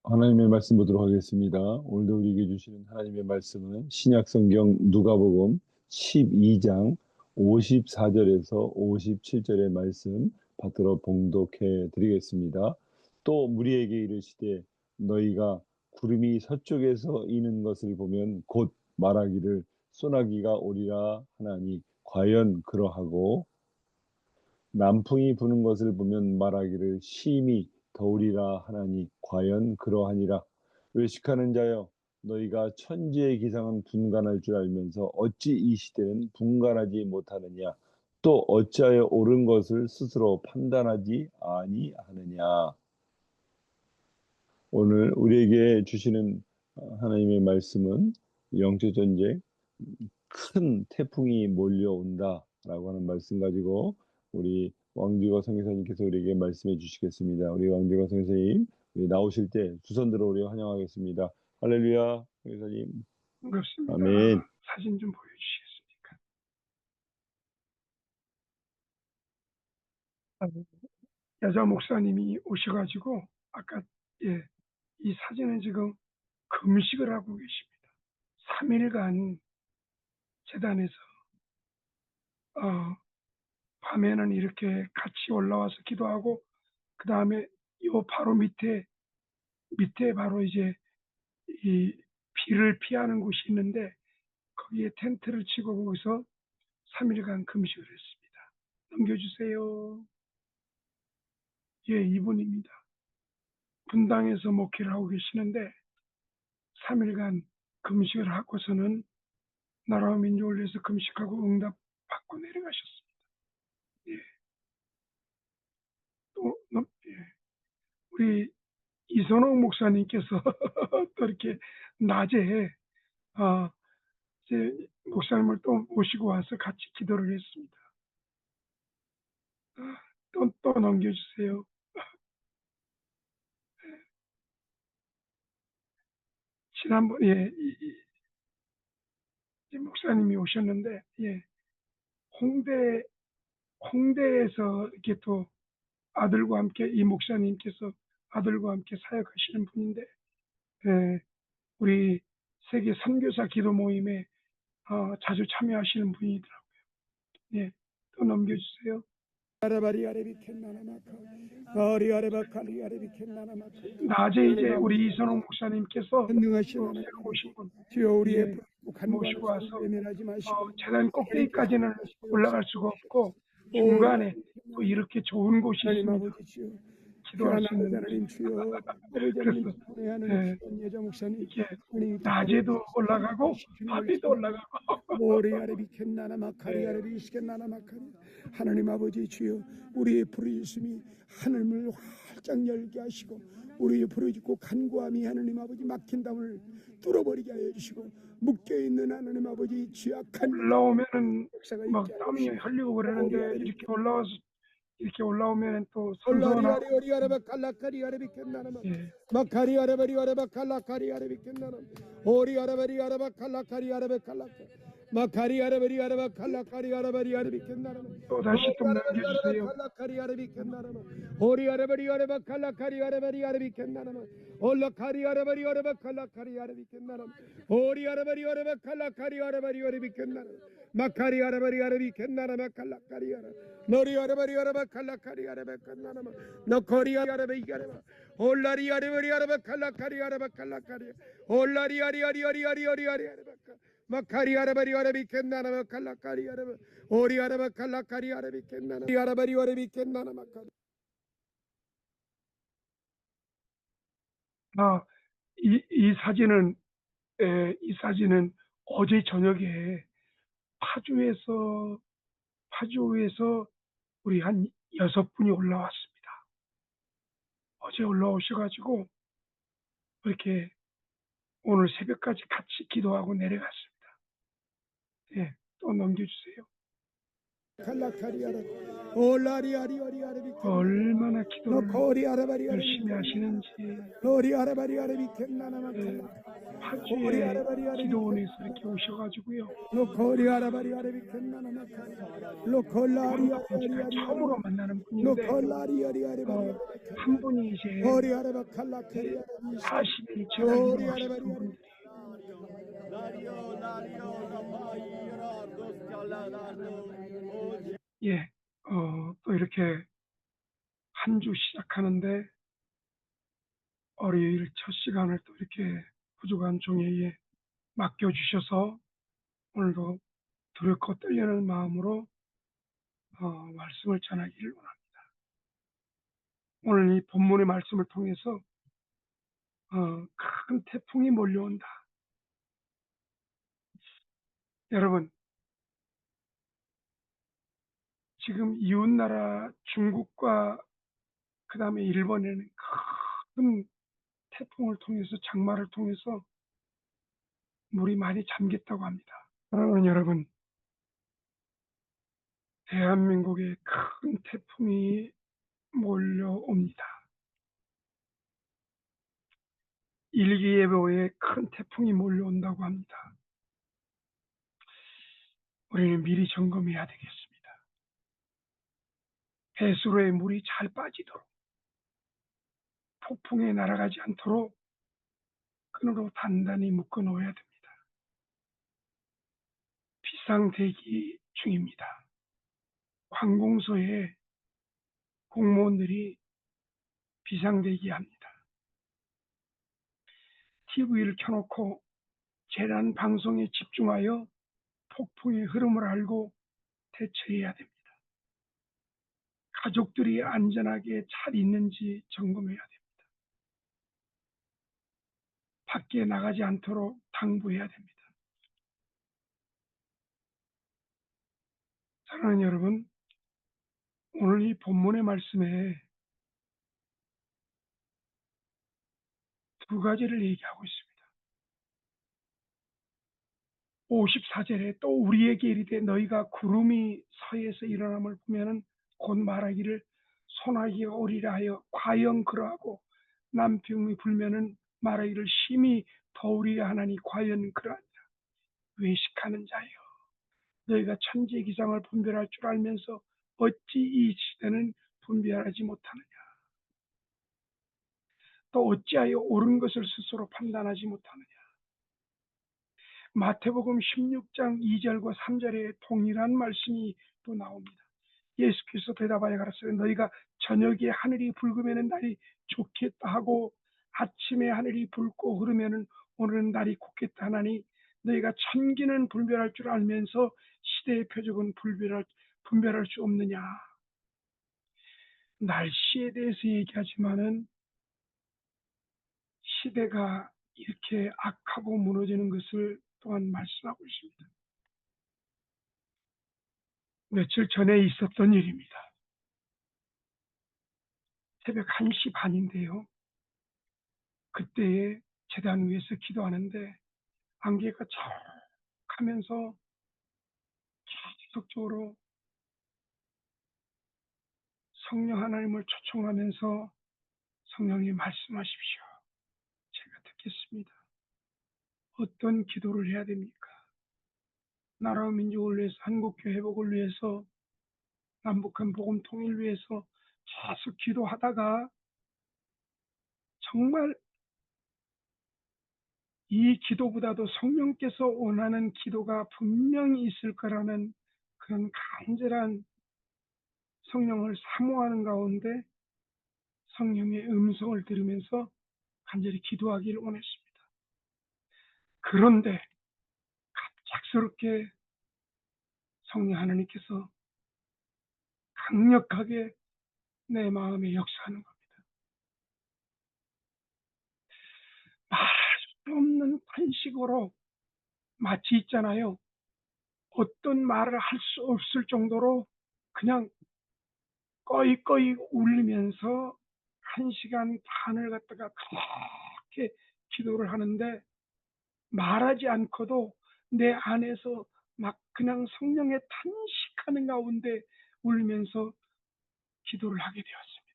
하나님의 말씀 보도록 하겠습니다. 오늘도 우리에게 주시는 하나님의 말씀은 신약성경 누가복음 12장 54절에서 57절의 말씀 받들어 봉독해 드리겠습니다. 또 무리에게 이르시되 너희가 구름이 서쪽에서 이는 것을 보면 곧 말하기를 소나기가 오리라 하나니 과연 그러하고 남풍이 부는 것을 보면 말하기를 심히 더우리라 하나니 과연 그러하니라. 외식하는 자여 너희가 천지의 기상은 분간할 줄 알면서 어찌 이 시대는 분간하지 못하느냐. 또 어찌하여 옳은 것을 스스로 판단하지 아니하느냐. 오늘 우리에게 주시는 하나님의 말씀은 영적 전쟁, 큰 태풍이 몰려온다라고 하는 말씀 가지고 우리 왕지거 선교사님께서 우리에게 말씀해 주시겠습니다. 우리 왕지거 선교사님 나오실 때 두 손 들어 우리 환영하겠습니다. 할렐루야, 선교사님. 반갑습니다. 아멘. 사진 좀 보여주시겠습니까? 여자 목사님이 오셔가지고 아까 이 사진은 지금 금식을 하고 계십니다. 3일간 재단에서 밤에는 이렇게 같이 올라와서 기도하고 그 다음에 요 바로 밑에 바로 이제 이 비를 피하는 곳이 있는데 거기에 텐트를 치고 거기서 3일간 금식을 했습니다. 넘겨주세요. 예, 이분입니다. 분당에서 목회를 하고 계시는데 3일간 금식을 하고서는 나라와 민족을 위해서 금식하고 응답 받고 내려가셨습니다. 예. 우리 이선옥 목사님께서 또 이렇게 낮에 제 목사님을 또 모시고 와서 같이 기도를 했습니다. 또 넘겨주세요. 지난번에 이 목사님이 오셨는데 홍대에서 이렇게 또 아들과 함께 이 목사님께서 아들과 함께 사역하시는 분인데 우리 세계 선교사 기도 모임에 자주 참여하시는 분이더라고요. 예, 또 넘겨주세요. 낮에 이제 우리 이선홍 목사님께서 새로 오신 분 모시고 와서 재단 꼭대기까지는 올라갈 수가 없고 중간에 또 이렇게 좋은 곳이 있습니다. 기도할 수 있는 그래서 이게 낮에도 올라가고 밤에도 올라가고 하나님 아버지 주여 우리의 부르심이 하늘을 활짝 열게 하시고 우리의 부르짖고 간구함이 하나님 아버지 막힌 담을 뚫어버리게 하여 주시고 묶여있는 하나님 아버지 취약한 올라오면은 막 땀이 흘리고 그러는데 이렇게 올라오면 또 선선하고 또 다시 좀 남겨주세요. 이 사진은 어제 저녁에 파주에서 우리 한 6분이 올라왔습니다. 어제 올라오셔가지고 이렇게 오늘 새벽까지 같이 기도하고 내려갔습니다. 예, 또 넘겨주세요. 얼마나 기도를 열심히 하시는지 파주의 기도원에서 이렇게 오셔가지고요. 로코리 아라바리 아레비 켄나나마카리 로콜라리 제가 아리아리 처음으로 만나는 분인데 로콜라리 아리아리 한 분이 이제 호리 아라바 칼라케리 아라비 40일 제가 호리 이루하셨던 아라바리 분들이 예, 또 이렇게 한 주 시작하는데 월요일 첫 시간을 또 이렇게 부족한 종회에 맡겨주셔서 오늘도 두렵고 떨리는 마음으로 말씀을 전하기를 원합니다. 오늘 이 본문의 말씀을 통해서 큰 태풍이 몰려온다. 여러분, 지금 이웃나라 중국과 그 다음에 일본에는 큰 태풍을 통해서 장마를 통해서 물이 많이 잠겼다고 합니다. 사랑하는 여러분, 대한민국에 큰 태풍이 몰려옵니다. 일기예보에 큰 태풍이 몰려온다고 합니다. 우리는 미리 점검해야 되겠습니다. 배수로에 물이 잘 빠지도록, 폭풍에 날아가지 않도록 끈으로 단단히 묶어 놓아야 됩니다. 비상대기 중입니다. 관공서에 공무원들이 비상대기합니다. TV를 켜놓고 재난 방송에 집중하여 폭풍의 흐름을 알고 대처해야 됩니다. 가족들이 안전하게 잘 있는지 점검해야 됩니다. 밖에 나가지 않도록 당부해야 됩니다. 사랑하는 여러분, 오늘 이 본문의 말씀에 두 가지를 얘기하고 있습니다. 54절에 또 우리에게 이르되 너희가 구름이 서에서 일어남을 보면은 곧 말하기를 소나기가 오리라 하여 과연 그러하고 남풍이 불면은 말하기를 심히 더우리라 하나니 과연 그러하니라. 외식하는 자여, 너희가 천지의 기상을 분별할 줄 알면서 어찌 이 시대는 분별하지 못하느냐. 또 어찌하여 옳은 것을 스스로 판단하지 못하느냐. 마태복음 16장 2절과 3절에 동일한 말씀이 또 나옵니다. 예수께서 대답하여 가라사대 너희가 저녁에 하늘이 붉으면 날이 좋겠다 하고 아침에 하늘이 붉고 흐르면 오늘은 날이 곱겠다 하나니 너희가 천기는 분별할 줄 알면서 시대의 표적은 분별할 수 없느냐. 날씨에 대해서 얘기하지만은 시대가 이렇게 악하고 무너지는 것을 또한 말씀하고 있습니다. 며칠 전에 있었던 일입니다. 새벽 1시 반인데요. 그때에 제단 위에서 기도하는데 안개가 척 하면서 계속적으로 성령 하나님을 초청하면서 성령이 말씀하십시오. 제가 듣겠습니다. 어떤 기도를 해야 됩니까? 나라와 민족을 위해서, 한국교회 회복을 위해서, 남북한 복음 통일 위해서 계속 기도하다가 정말 이 기도보다도 성령께서 원하는 기도가 분명히 있을 거라는 그런 간절한 성령을 사모하는 가운데 성령의 음성을 들으면서 간절히 기도하기를 원했습니다. 그런데 갑작스럽게 성령 하나님께서 강력하게 내 마음에 역사하는 겁니다. 말할 수 없는 탄식으로 마치 있잖아요. 어떤 말을 할 수 없을 정도로 그냥 꺼이꺼이 울리면서 1시간 반을 갖다가 그렇게 기도를 하는데 말하지 않고도 내 안에서 막 그냥 성령의 탄식하는 가운데 울면서 기도를 하게 되었습니다.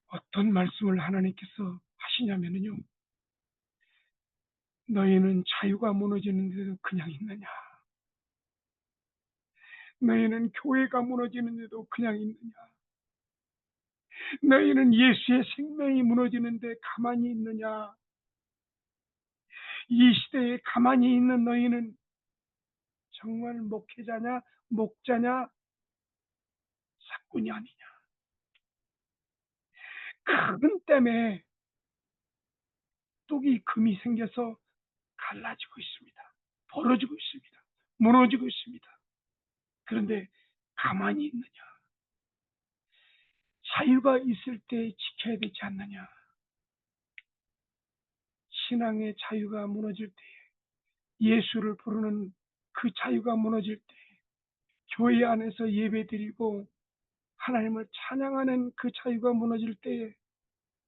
어떤 말씀을 하나님께서 하시냐면요, 너희는 자유가 무너지는데도 그냥 있느냐? 너희는 교회가 무너지는데도 그냥 있느냐? 너희는 예수의 생명이 무너지는데 가만히 있느냐? 이 시대에 가만히 있는 너희는 정말 목회자냐, 목자냐, 사꾼이 아니냐? 큰 댐에 뚝이 금이 생겨서 갈라지고 있습니다. 벌어지고 있습니다. 무너지고 있습니다. 그런데 가만히 있느냐? 자유가 있을 때 지켜야 되지 않느냐? 신앙의 자유가 무너질 때, 예수를 부르는 그 자유가 무너질 때, 교회 안에서 예배드리고 하나님을 찬양하는 그 자유가 무너질 때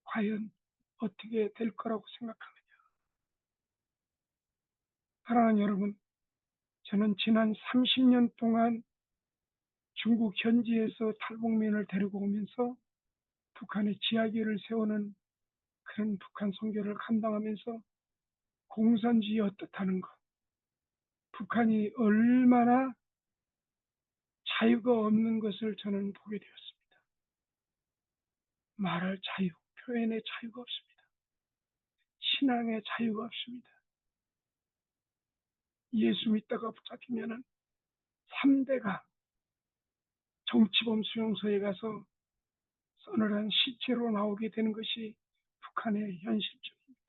과연 어떻게 될 거라고 생각하느냐? 사랑하는 여러분, 저는 지난 30년 동안 중국 현지에서 탈북민을 데리고 오면서 북한의 지하기를 세우는 그런 북한 선교를 감당하면서 공산주의 어떻다는 것, 북한이 얼마나 자유가 없는 것을 저는 보게 되었습니다. 말할 자유, 표현의 자유가 없습니다. 신앙의 자유가 없습니다. 예수 믿다가 붙잡히면은 3대가 정치범 수용소에 가서 서늘한 시체로 나오게 되는 것이 북한의 현실적입니다.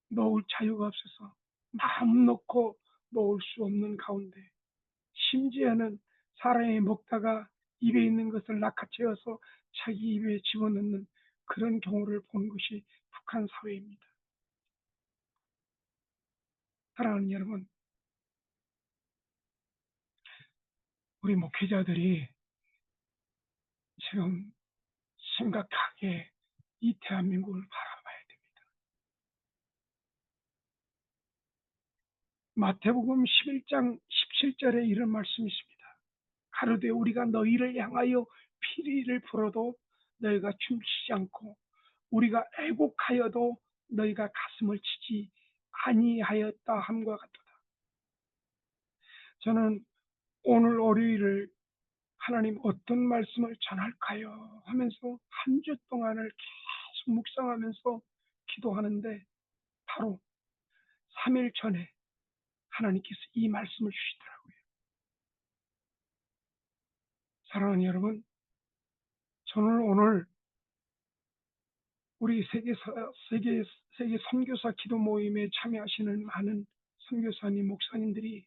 놓을 자유가 없어서 마음 놓고 놓을 수 없는 가운데, 심지어는 사람이 먹다가 입에 있는 것을 낚아채어서 자기 입에 집어넣는 그런 경우를 본 것이 북한 사회입니다. 사랑하는 여러분, 우리 목회자들이 지금 심각하게 이 대한민국을 바라봐야 됩니다. 마태복음 11장 17절에 이런 말씀이 있습니다. 가로되 우리가 너희를 향하여 피리를 불어도 너희가 춤추지 않고 우리가 애곡하여도 너희가 가슴을 치지 아니하였다 함과 같도다. 저는 오늘 월요일을 하나님 어떤 말씀을 전할까요? 하면서 한 주 동안을 계속 묵상하면서 기도하는데 바로 3일 전에 하나님께서 이 말씀을 주시더라고요. 사랑하는 여러분, 저는 오늘 우리 세계 선교사 기도 모임에 참여하시는 많은 선교사님, 목사님들이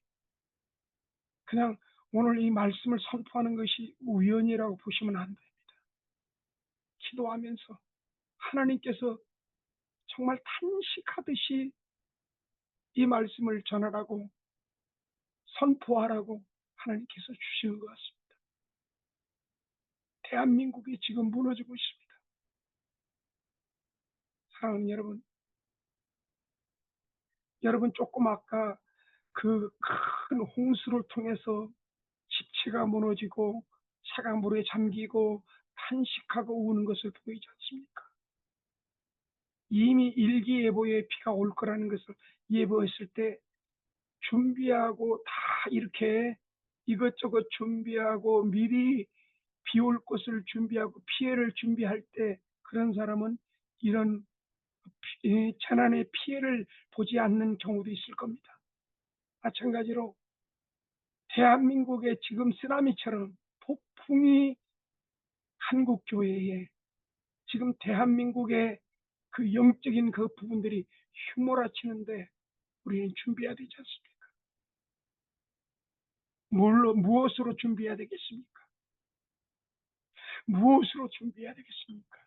그냥 오늘 이 말씀을 선포하는 것이 우연이라고 보시면 안 됩니다. 기도하면서 하나님께서 정말 탄식하듯이 이 말씀을 전하라고 선포하라고 하나님께서 주시는 것 같습니다. 대한민국이 지금 무너지고 있습니다. 사랑하는 여러분, 여러분 조금 아까 그 큰 홍수를 통해서 집체가 무너지고 차가 물에 잠기고 탄식하고 우는 것을 보이지 않습니까? 이미 일기예보에 비가 올 거라는 것을 예보했을 때 준비하고 다 이렇게 이것저것 준비하고 미리 비 올 것을 준비하고 피해를 준비할 때 그런 사람은 이런 재난의 피해를 보지 않는 경우도 있을 겁니다. 마찬가지로 대한민국에 지금 쓰나미처럼 폭풍이 한국 교회에 지금 대한민국의 그 영적인 그 부분들이 휘몰아치는데 우리는 준비해야 되지 않습니까? 무엇으로 준비해야 되겠습니까? 무엇으로 준비해야 되겠습니까?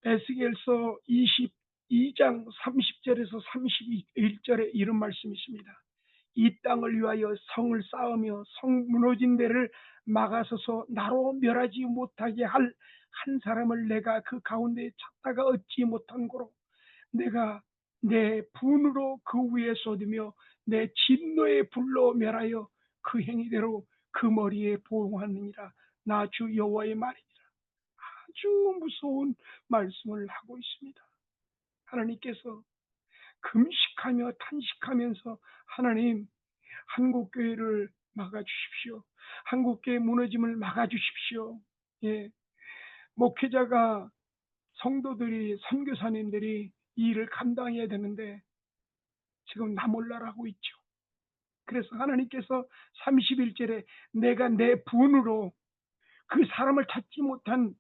에스겔서 22장 30절에서 31절에 이런 말씀이 있습니다. 이 땅을 위하여 성을 쌓으며 성 무너진 데를 막아서서 나로 멸하지 못하게 할 한 사람을 내가 그 가운데 찾다가 얻지 못한 고로 내가 내 분으로 그 위에 쏟으며 내 진노의 불로 멸하여 그 행위대로 그 머리에 보응하느니라. 나 주 여호와의 말이니라. 아주 무서운 말씀을 하고 있습니다. 하나님께서 금식하며 탄식하면서 하나님 한국교회를 막아주십시오. 한국교회 무너짐을 막아주십시오. 예, 목회자가 성도들이 선교사님들이 이 일을 감당해야 되는데 지금 나몰라라고 있죠. 그래서 하나님께서 31절에 내가 내 분으로 그 사람을 찾지 못한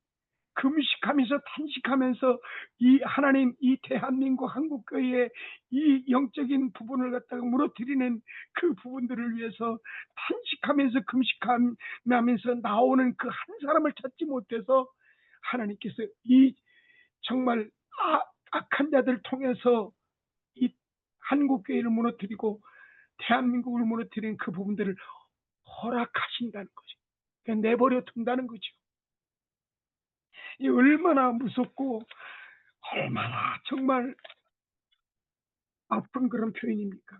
금식하면서 탄식하면서 이 하나님 이 대한민국 한국교회의 이 영적인 부분을 갖다가 무너뜨리는 그 부분들을 위해서 탄식하면서 금식하면서 나오는 그 한 사람을 찾지 못해서 하나님께서 이 정말 악한 자들 통해서 이 한국교회를 무너뜨리고 대한민국을 무너뜨리는 그 부분들을 허락하신다는 거죠. 그냥 내버려 둔다는 거죠. 이 얼마나 무섭고 얼마나 정말 아픈 그런 표현입니까?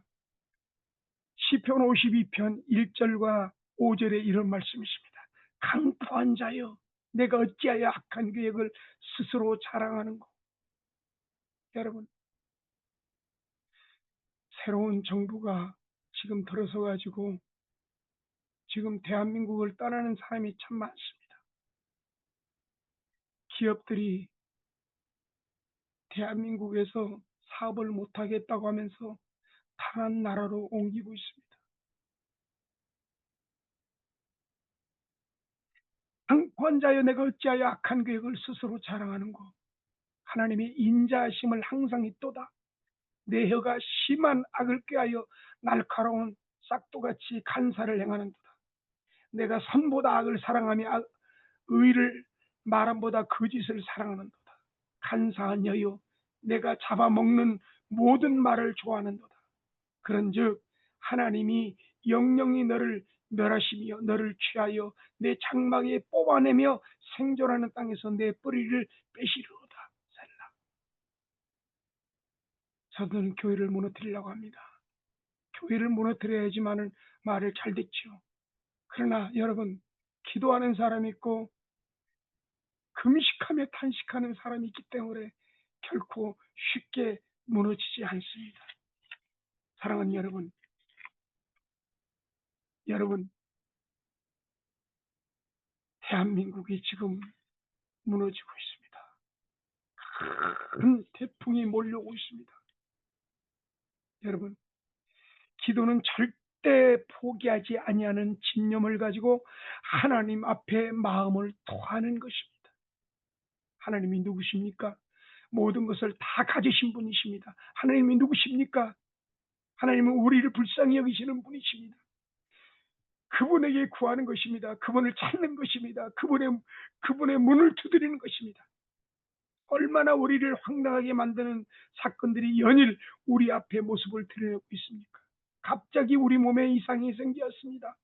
시편 52편 1절과 5절에 이런 말씀이 있습니다. 강포한 자여 내가 어찌하여 악한 계획을 스스로 자랑하는고. 여러분, 새로운 정부가 지금 들어서 가지고 지금 대한민국을 떠나는 사람이 참 많습니다. 기업들이 대한민국에서 사업을 못하겠다고 하면서 다른 나라로 옮기고 있습니다. 강포한 자여 내가 어찌하여 악한 계획을 스스로 자랑하는고. 하나님의 인자하심을 항상 있도다. 내 혀가 심한 악을 꾀하여 날카로운 싹도같이 간사를 행하는도다. 내가 선보다 악을 사랑하며 의를 말함보다 거짓을 사랑하는도다. 간사한 여여 내가 잡아먹는 모든 말을 좋아하는도다. 그런즉 하나님이 영영이 너를 멸하시며 너를 취하여 내 장막에 뽑아내며 생존하는 땅에서 내 뿌리를 빼시리로다. 셀라. 저는 교회를 무너뜨리려고 합니다. 교회를 무너뜨려야지만은 말을 잘 듣죠. 그러나 여러분, 기도하는 사람이 있고 금식하며 탄식하는 사람이 있기 때문에 결코 쉽게 무너지지 않습니다. 사랑하는 여러분, 대한민국이 지금 무너지고 있습니다. 큰 태풍이 몰려오고 있습니다. 여러분, 기도는 절대 포기하지 아니하는 집념을 가지고 하나님 앞에 마음을 토하는 것입니다. 하나님이 누구십니까? 모든 것을 다 가지신 분이십니다. 하나님이 누구십니까? 하나님은 우리를 불쌍히 여기시는 분이십니다. 그분에게 구하는 것입니다. 그분을 찾는 것입니다. 그분의 문을 두드리는 것입니다. 얼마나 우리를 황당하게 만드는 사건들이 연일 우리 앞에 모습을 드러내고 있습니까? 갑자기 우리 몸에 이상이 생겼습니다.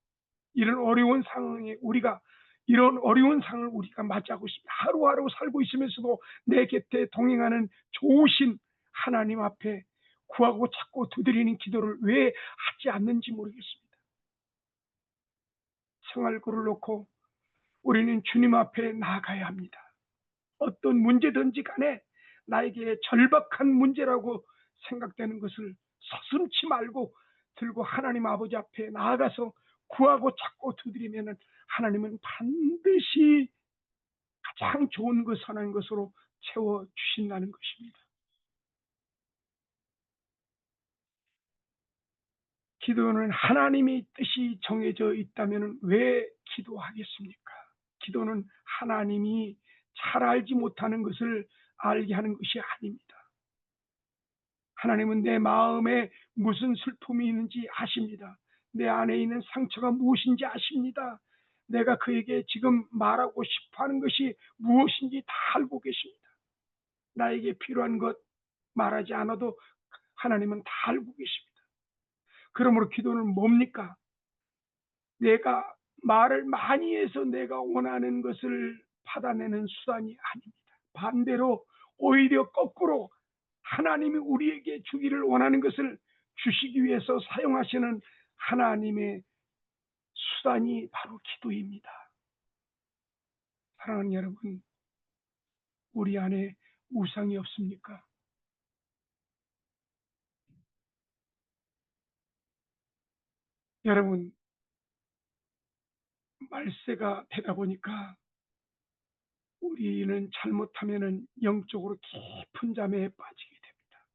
이런 어려운 상황을 우리가 맞이하고 있습니다. 하루하루 살고 있으면서도 내 곁에 동행하는 좋으신 하나님 앞에 구하고 찾고 두드리는 기도를 왜 하지 않는지 모르겠습니다. 생활고를 놓고 우리는 주님 앞에 나아가야 합니다. 어떤 문제든지 간에 나에게 절박한 문제라고 생각되는 것을 서슴지 말고 들고 하나님 아버지 앞에 나아가서 구하고 찾고 두드리면 하나님은 반드시 가장 좋은 것 선한 것으로 채워주신다는 것입니다. 기도는 하나님의 뜻이 정해져 있다면 왜 기도하겠습니까? 기도는 하나님이 잘 알지 못하는 것을 알게 하는 것이 아닙니다. 하나님은 내 마음에 무슨 슬픔이 있는지 아십니다. 내 안에 있는 상처가 무엇인지 아십니다. 내가 그에게 지금 말하고 싶어하는 것이 무엇인지 다 알고 계십니다. 나에게 필요한 것 말하지 않아도 하나님은 다 알고 계십니다. 그러므로 기도는 뭡니까? 내가 말을 많이 해서 내가 원하는 것을 받아내는 수단이 아닙니다. 반대로 오히려 거꾸로 하나님이 우리에게 주기를 원하는 것을 주시기 위해서 사용하시는 하나님의 수단이 바로 기도입니다. 사랑하는 여러분, 우리 안에 우상이 없습니까? 여러분, 말세가 되다 보니까 우리는 잘못하면은 영적으로 깊은 잠에 빠지게 됩니다.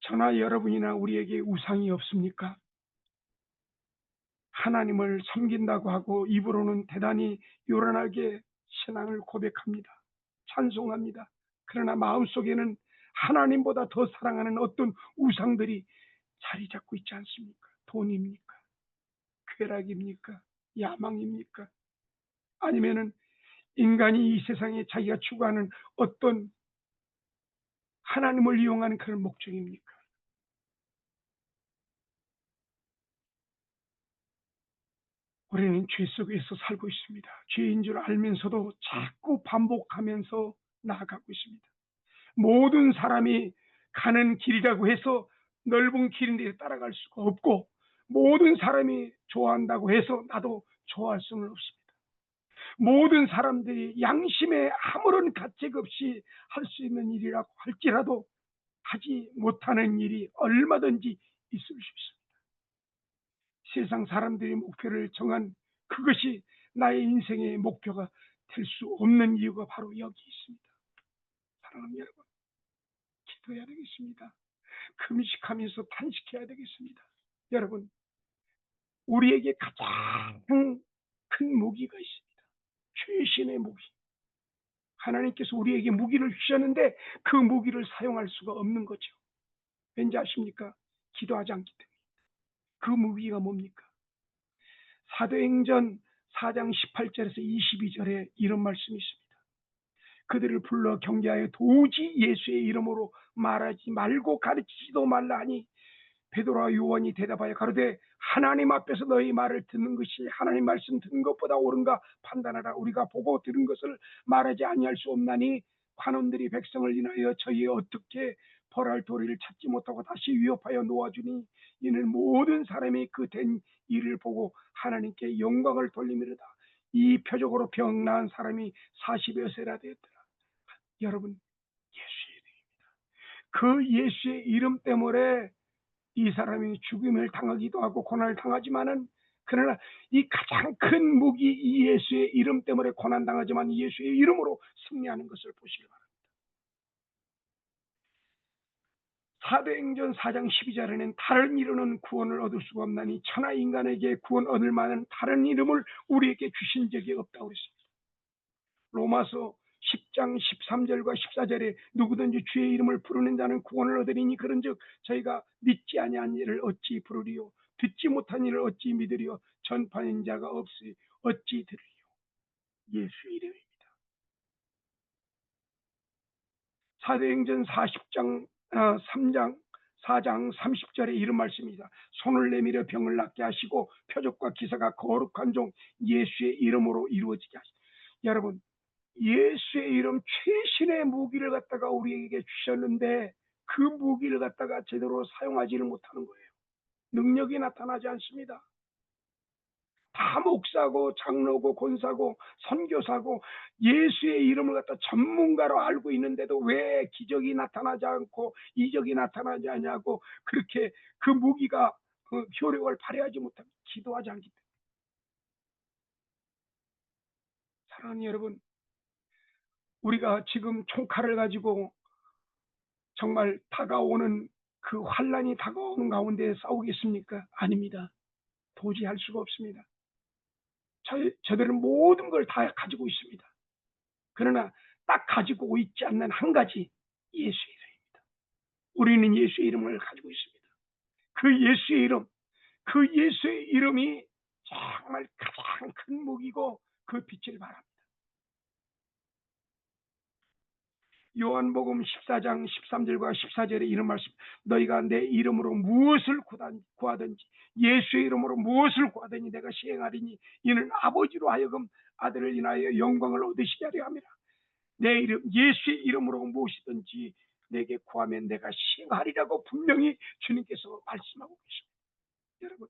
저나 여러분이나 우리에게 우상이 없습니까? 하나님을 섬긴다고 하고 입으로는 대단히 요란하게 신앙을 고백합니다. 찬송합니다. 그러나 마음속에는 하나님보다 더 사랑하는 어떤 우상들이 자리 잡고 있지 않습니까? 돈입니까? 쾌락입니까? 야망입니까? 아니면은 인간이 이 세상에 자기가 추구하는 어떤 하나님을 이용하는 그런 목적입니까? 우리는 죄 속에서 살고 있습니다. 죄인 줄 알면서도 자꾸 반복하면서 나아가고 있습니다. 모든 사람이 가는 길이라고 해서 넓은 길인데 따라갈 수가 없고, 모든 사람이 좋아한다고 해서 나도 좋아할 수는 없습니다. 모든 사람들이 양심에 아무런 가책 없이 할 수 있는 일이라고 할지라도 하지 못하는 일이 얼마든지 있을 수 있습니다. 세상 사람들이 목표를 정한 그것이 나의 인생의 목표가 될 수 없는 이유가 바로 여기 있습니다. 사랑하는 여러분, 기도해야 되겠습니다. 금식하면서 탄식해야 되겠습니다. 여러분, 우리에게 가장 큰 무기가 있습니다. 최신의 무기. 하나님께서 우리에게 무기를 주셨는데 그 무기를 사용할 수가 없는 거죠. 왠지 아십니까? 기도하지 않기 때문에. 그 무기가 뭡니까? 사도행전 4장 18절에서 22절에 이런 말씀이 있습니다. 그들을 불러 경계하여 도저히 예수의 이름으로 말하지 말고 가르치지도 말라 하니 베드로와 요한이 대답하여 가로되 하나님 앞에서 너희 말을 듣는 것이 하나님 말씀 듣는 것보다 옳은가 판단하라. 우리가 보고 들은 것을 말하지 아니할 수 없나니 관원들이 백성을 인하여 저희의 어떻게 벌할 도리를 찾지 못하고 다시 위협하여 놓아주니 이는 모든 사람이 그 된 일을 보고 하나님께 영광을 돌리미로다. 이 표적으로 병 나은 사람이 40여 세라 되었더라. 여러분, 예수의 이름입니다. 그 예수의 이름 때문에 이 사람이 죽임을 당하기도 하고 고난을 당하지만은, 그러나 이 가장 큰 무기 이 예수의 이름 때문에 고난 당하지만 예수의 이름으로 승리하는 것을 보시기 바랍니다. 사도행전 4장 12절에는 다른 이름은 구원을 얻을 수가 없나니 천하 인간에게 구원 얻을 만한 다른 이름을 우리에게 주신 적이 없다고 그랬습니다. 로마서 10장 13절과 14절에 누구든지 주의 이름을 부르는 자는 구원을 얻으리니 그런즉 저희가 믿지 아니한 일을 어찌 부르리요 듣지 못한 일을 어찌 믿으리요 전파하는 자가 없으니 어찌 들으리요. 예수 이름입니다. 사도행전 4장 30절에 이런 말씀입니다. 손을 내밀어 병을 낫게 하시고 표적과 기사가 거룩한 종 예수의 이름으로 이루어지게 하시고. 여러분, 예수의 이름 최신의 무기를 갖다가 우리에게 주셨는데 그 무기를 갖다가 제대로 사용하지를 못하는 거예요. 능력이 나타나지 않습니다. 다 목사고 장로고 권사고 선교사고 예수의 이름을 갖다 전문가로 알고 있는데도 왜 기적이 나타나지 않고 이적이 나타나지 않냐고 그렇게 그 무기가 효력을 발휘하지 못하고 기도하지 않기 때문에. 사랑하는 여러분, 우리가 지금 총칼을 가지고 정말 다가오는 그 환란이 다가오는 가운데 싸우겠습니까? 아닙니다. 도저히 할 수가 없습니다. 저들은 모든 걸 다 가지고 있습니다. 그러나 딱 가지고 있지 않는 한 가지, 예수의 이름입니다. 우리는 예수의 이름을 가지고 있습니다. 그 예수의 이름, 그 예수의 이름이 정말 가장 큰 무기고 그 빛을 발합니다. 요한복음 14장 13절과 14절에 이런 말씀, 너희가 내 이름으로 무엇을 구하든지 예수의 이름으로 무엇을 구하든지 내가 시행하리니 이는 아버지로 하여금 아들을 인하여 영광을 얻으시게 하려 함이라. 내 이름 예수의 이름으로 무엇이든지 내게 구하면 내가 시행하리라고 분명히 주님께서 말씀하고 계십니다. 여러분,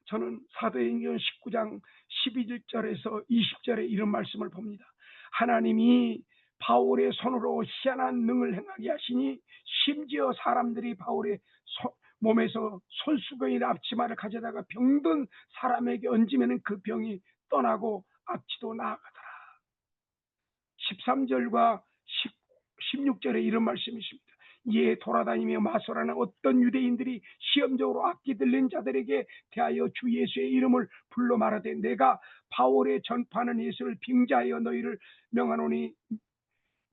저는 사도행전 19장 12절에서 20절에 이런 말씀을 봅니다. 하나님이 바울의 손으로 희한한 능을 행하게 하시니 심지어 사람들이 바울의 몸에서 손수건이나 앞치마를 가져다가 병든 사람에게 얹으면 그 병이 떠나고 악취도 나아가더라. 13절과 16절에 이런 말씀이 있습니다. 이에 돌아다니며 마소라는 어떤 유대인들이 시험적으로 악기 들린 자들에게 대하여 주 예수의 이름을 불러 말하되 내가 바울의 전파하는 예수를 빙자하여 너희를 명하노니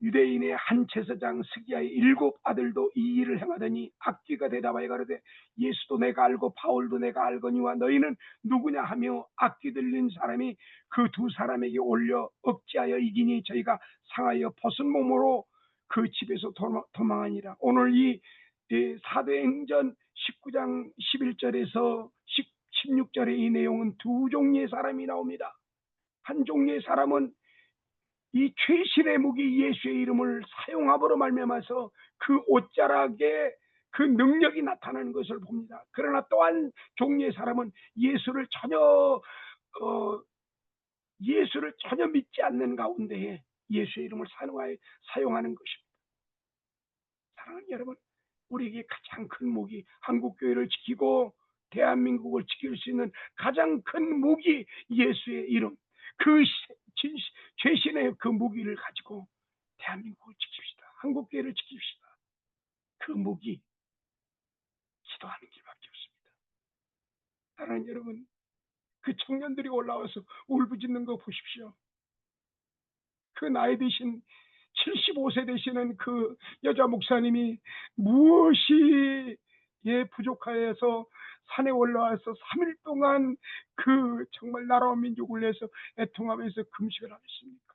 유대인의 한 제사장 스기야의 7 아들도 이 일을 행하더니 악귀가 대답하여 가로되 예수도 내가 알고 바울도 내가 알거니와 너희는 누구냐 하며 악귀 들린 사람이 그 두 사람에게 올려 억지하여 이기니 저희가 상하여 벗은 몸으로 그 집에서 도망하니라. 오늘 이 사도행전 19장 11절에서 16절의 이 내용은 두 종류의 사람이 나옵니다. 한 종류의 사람은 이 최신의 무기 예수의 이름을 사용함으로 말미암아서 그 옷자락에 그 능력이 나타나는 것을 봅니다. 그러나 또한 종류의 사람은 예수를 전혀 믿지 않는 가운데에 예수의 이름을 사용하는 것입니다. 사랑하는 여러분, 우리에게 가장 큰 무기, 한국교회를 지키고 대한민국을 지킬 수 있는 가장 큰 무기 예수의 이름, 그 최신의 그 무기를 가지고 대한민국을 지킵시다. 한국교회를 지킵시다. 그 무기, 기도하는 길밖에 없습니다. 사랑하는 여러분, 그 청년들이 올라와서 울부짖는 거 보십시오. 그 나이 드신 75세 되시는 그 여자 목사님이 무엇이 부족하여서 산에 올라와서 3일 동안 그 정말 나라와 민족을 위해서 애통하면서 금식을 하셨습니까?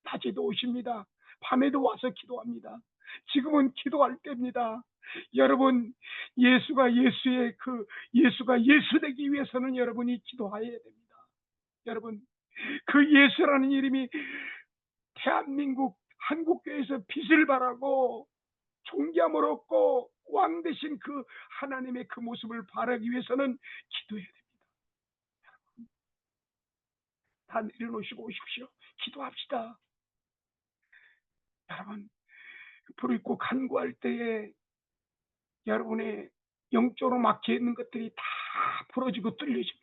낮에도 오십니다. 밤에도 와서 기도합니다. 지금은 기도할 때입니다. 여러분, 예수가 예수되기 위해서는 여러분이 기도해야 됩니다. 여러분, 그 예수라는 이름이 대한민국 한국교회에서 빛을 발하고 존귀함을 얻고 왕 되신 그 하나님의 그 모습을 바라기 위해서는 기도해야 됩니다. 다 내려놓으시고 오십시오. 기도합시다. 여러분, 부르짖고 간구할 때에 여러분의 영적으로 막혀 있는 것들이 다 풀어지고 뚫려집니다.